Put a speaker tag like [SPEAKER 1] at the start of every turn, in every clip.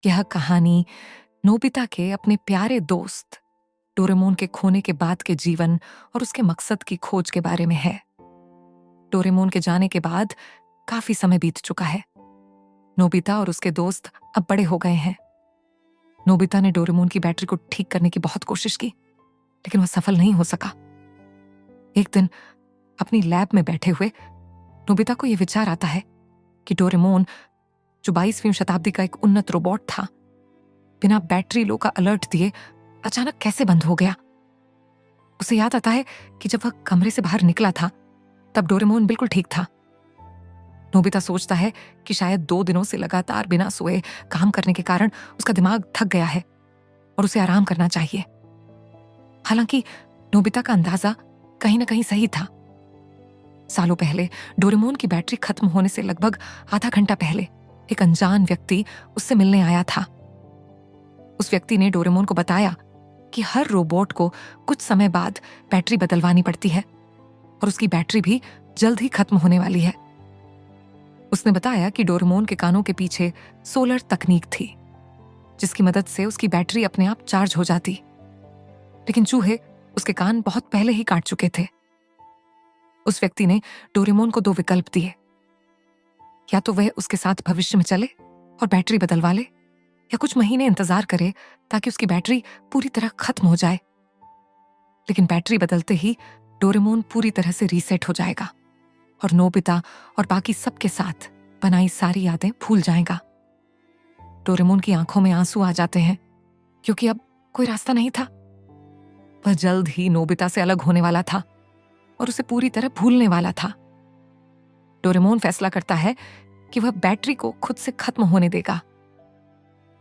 [SPEAKER 1] यह कहानी नोबिता के अपने प्यारे दोस्त डोरेमोन के खोने के बाद के जीवन और उसके मकसद की खोज के बारे में है। डोरेमोन के जाने के बाद काफी समय बीत चुका है। नोबिता और उसके दोस्त अब बड़े हो गए हैं। नोबिता ने डोरेमोन की बैटरी को ठीक करने की बहुत कोशिश की, लेकिन वह सफल नहीं हो सका। एक दिन अपनी लैब में बैठे हुए नोबिता को यह विचार आता है कि डोरेमोन, जो 22वीं शताब्दी का एक उन्नत रोबोट था, बिना बैटरी लो का अलर्ट दिए अचानक कैसे बंद हो गया। उसे याद आता है कि जब वह कमरे से बाहर निकला था तब डोरेमोन बिल्कुल ठीक था। नोबिता सोचता है कि शायद 2 दिनों से लगातार बिना सोए काम करने के कारण उसका दिमाग थक गया है और उसे आराम करना चाहिए। हालांकि नोबिता का अंदाजा कहीं ना कहीं सही था। सालों पहले डोरेमोन की बैटरी खत्म होने से लगभग आधा घंटा पहले एक अनजान व्यक्ति उससे मिलने आया था। उस व्यक्ति ने डोरेमोन को बताया कि हर रोबोट को कुछ समय बाद बैटरी बदलवानी पड़ती है और उसकी बैटरी भी जल्द ही खत्म होने वाली है। उसने बताया कि डोरेमोन के कानों के पीछे सोलर तकनीक थी, जिसकी मदद से उसकी बैटरी अपने आप चार्ज हो जाती। लेकिन चूहे उसके कान बहुत पहले ही काट चुके थे। उस व्यक्ति ने डोरेमोन को 2 विकल्प दिए। या तो वह उसके साथ भविष्य में चले और बैटरी बदलवा ले, या कुछ महीने इंतजार करे ताकि उसकी बैटरी पूरी तरह खत्म हो जाए। लेकिन बैटरी बदलते ही डोरेमोन पूरी तरह से रीसेट हो जाएगा और नोबिता और बाकी सबके साथ बनाई सारी यादें भूल जाएगा। डोरेमोन की आंखों में आंसू आ जाते हैं क्योंकि अब कोई रास्ता नहीं था। वह जल्द ही नोबिता से अलग होने वाला था और उसे पूरी तरह भूलने वाला था। डोरेमोन फैसला करता है कि वह बैटरी को खुद से खत्म होने देगा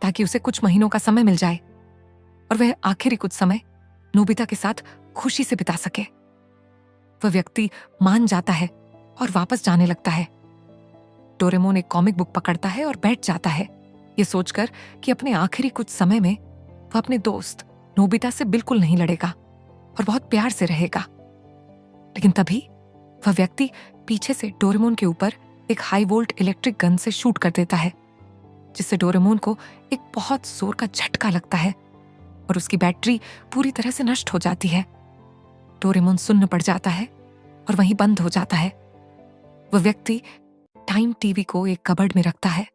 [SPEAKER 1] ताकि उसे कुछ महीनों का समय मिल जाए और वह आखिरी कुछ समय नोबिता के साथ खुशी से बिता सके। वह व्यक्ति मान जाता है और वापस जाने लगता है। डोरेमोन एक कॉमिक बुक पकड़ता है और बैठ जाता है, ये सोचकर कि अपने आखिरी कुछ समय में वह अपने दोस्त नोबिता से बिल्कुल नहीं लड़ेगा और बहुत प्यार से रहेगा। लेकिन तभी वह व्यक्ति पीछे से डोरेमोन के ऊपर एक हाई वोल्ट इलेक्ट्रिक गन से शूट कर देता है, जिससे डोरेमोन को एक बहुत जोर का झटका लगता है और उसकी बैटरी पूरी तरह से नष्ट हो जाती है। डोरेमोन सुन्न पड़ जाता है और वहीं बंद हो जाता है। वह व्यक्ति टाइम टीवी को एक कबर्ड में रखता है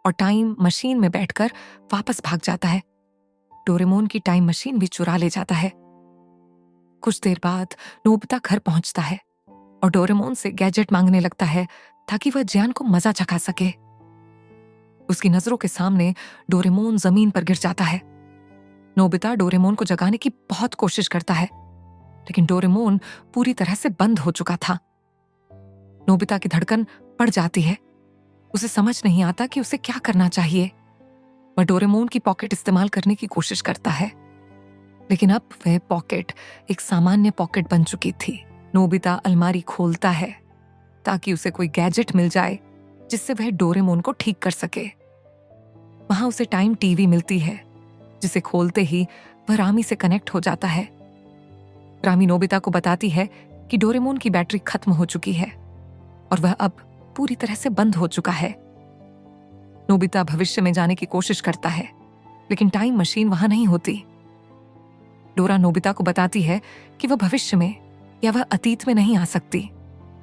[SPEAKER 1] और टाइम मशीन में बैठकर वापस भाग जाता है। डोरेमोन की टाइम मशीन भी चुरा ले जाता है। कुछ देर बाद नोबिता घर पहुंचता है और डोरेमोन से गैजेट मांगने लगता है ताकि वह जियान को मजा चखा सके। उसकी नजरों के सामने डोरेमोन जमीन पर गिर जाता है। नोबिता डोरेमोन को जगाने की बहुत कोशिश करता है, लेकिन डोरेमोन पूरी तरह से बंद हो चुका था। नोबिता की धड़कन बढ़ जाती है। उसे समझ नहीं आता कि उसे क्या करना चाहिए। वह डोरेमोन की पॉकेट इस्तेमाल करने की कोशिश करता है, लेकिन अब वह पॉकेट एक सामान्य पॉकेट बन चुकी थी। नोबिता अलमारी खोलता है ताकि उसे कोई गैजेट मिल जाए जिससे वह डोरेमोन को ठीक कर सके। वहां उसे टाइम टीवी मिलती है, जिसे खोलते ही वह रामी से कनेक्ट हो जाता है। रामी नोबिता को बताती है कि डोरेमोन की बैटरी खत्म हो चुकी है और वह अब पूरी तरह से बंद हो चुका है। नोबिता भविष्य में जाने की कोशिश करता है, लेकिन टाइम मशीन वहां नहीं होती। डोरा नोबिता को बताती है कि वह भविष्य में या वह अतीत में नहीं आ सकती,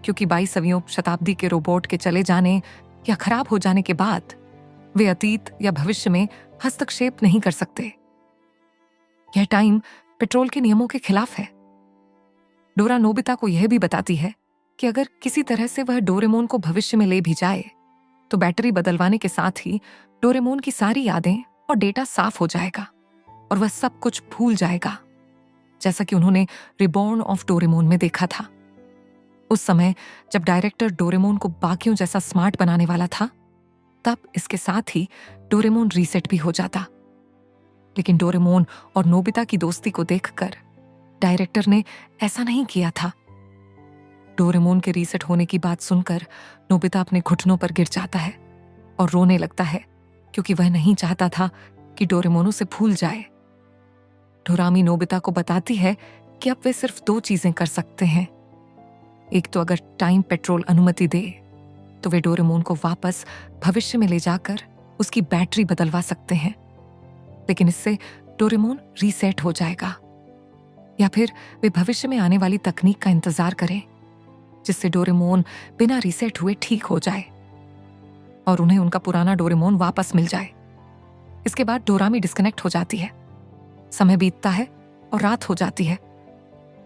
[SPEAKER 1] क्योंकि 22वीं शताब्दी के रोबोट के चले जाने या खराब हो जाने के बाद वे अतीत या भविष्य में हस्तक्षेप नहीं कर सकते। यह टाइम पेट्रोल के नियमों के खिलाफ है। डोरा नोबिता को यह भी बताती है कि अगर किसी तरह से वह डोरेमोन को भविष्य में ले भी जाए तो बैटरी बदलवाने के साथ ही डोरेमोन की सारी यादें और डेटा साफ हो जाएगा और वह सब कुछ भूल जाएगा, जैसा कि उन्होंने रिबॉर्न ऑफ डोरेमोन में देखा था। उस समय जब डायरेक्टर डोरेमोन को बाकियों जैसा स्मार्ट बनाने वाला था, तब इसके साथ ही डोरेमोन रीसेट भी हो जाता। लेकिन डोरेमोन और नोबिता की दोस्ती को देखकर डायरेक्टर ने ऐसा नहीं किया था। डोरेमोन के रीसेट होने की बात सुनकर नोबिता अपने घुटनों पर गिर जाता है और रोने लगता है, क्योंकि वह नहीं चाहता था कि डोरेमोन उसे भूल जाए। डोरामी नोबिता को बताती है कि अब वे सिर्फ 2 चीजें कर सकते हैं। एक तो अगर टाइम पेट्रोल अनुमति दे तो वे डोरेमोन को वापस भविष्य में ले जाकर उसकी बैटरी बदलवा सकते हैं, लेकिन इससे डोरेमोन रीसेट हो जाएगा। या फिर वे भविष्य में आने वाली तकनीक का इंतजार करें, जिससे डोरेमोन बिना रीसेट हुए ठीक हो जाए और उन्हें उनका पुराना डोरेमोन वापस मिल जाए। इसके बाद डोरामी डिस्कनेक्ट हो जाती है। समय बीतता है और रात हो जाती है।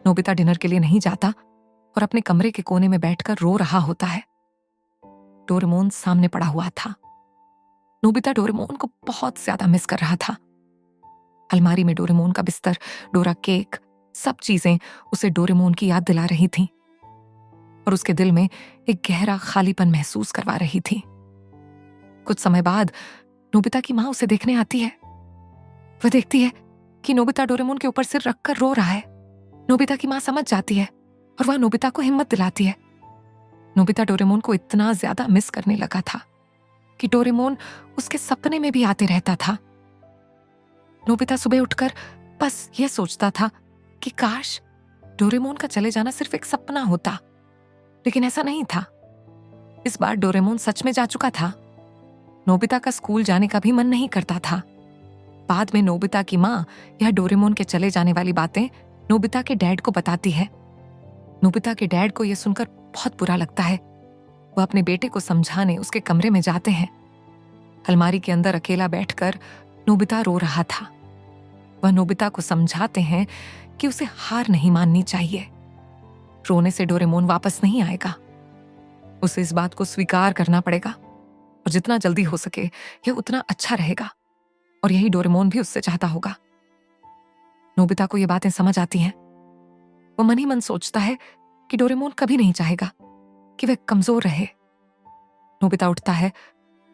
[SPEAKER 1] नोबिता डिनर के लिए नहीं जाता और अपने कमरे के कोने में बैठकर रो रहा होता है। डोरेमोन सामने पड़ा हुआ था। नोबिता डोरेमोन को बहुत ज्यादा मिस कर रहा था। अलमारी में डोरेमोन का बिस्तर, डोरा केक, सब चीजें उसे डोरेमोन की याद दिला रही थीं और उसके दिल में एक गहरा खालीपन महसूस करवा रही थी। कुछ समय बाद नोबिता की माँ उसे देखने आती है। वह देखती है कि नोबिता डोरेमोन के ऊपर सिर रखकर रो रहा है। नोबिता की माँ समझ जाती है और वह नोबिता को हिम्मत दिलाती है। नोबिता डोरेमोन को इतना ज्यादा मिस करने लगा था कि डोरेमोन उसके सपने में भी आते रहता था। नोबिता सुबह उठकर बस यह सोचता था कि काश डोरेमोन का चले जाना सिर्फ एक सपना होता, लेकिन ऐसा नहीं था। इस बार डोरेमोन सच में जा चुका था। नोबिता का स्कूल जाने का भी मन नहीं करता था। बाद में नोबिता की माँ यह डोरेमोन के चले जाने वाली बातें नोबिता के डैड को बताती है। नोबिता के डैड को यह सुनकर बहुत बुरा लगता है। वह अपने बेटे को समझाने उसके कमरे में जाते हैं। अलमारी के अंदर अकेला बैठकर नोबिता रो रहा था। वह नोबिता को समझाते हैं कि उसे हार नहीं माननी चाहिए। रोने से डोरेमोन वापस नहीं आएगा। उसे इस बात को स्वीकार करना पड़ेगा और जितना जल्दी हो सके यह उतना अच्छा रहेगा, और यही डोरेमोन भी उससे चाहता होगा। नोबिता को ये बातें समझ आती हैं। वो मन ही मन सोचता है कि डोरेमोन कभी नहीं चाहेगा कि वह कमजोर रहे। नोबिता उठता है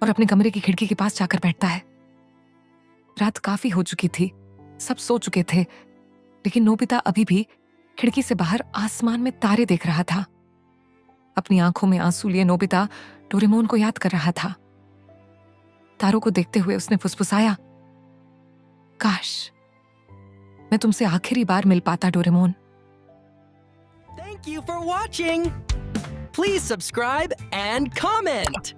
[SPEAKER 1] और अपने कमरे की खिड़की के पास जाकर बैठता है। रात काफी हो चुकी थी, सब सो चुके थे, लेकिन नोबिता अभी भी खिड़की से बाहर आसमान में तारे देख रहा था। अपनी आंखों में आंसू लिए नोबिता डोरेमोन को याद कर रहा था। तारों को देखते हुए उसने फुसफुसाया, काश मैं तुमसे आखिरी बार मिल पाता Doraemon.
[SPEAKER 2] Thank you for watching. Please subscribe and comment.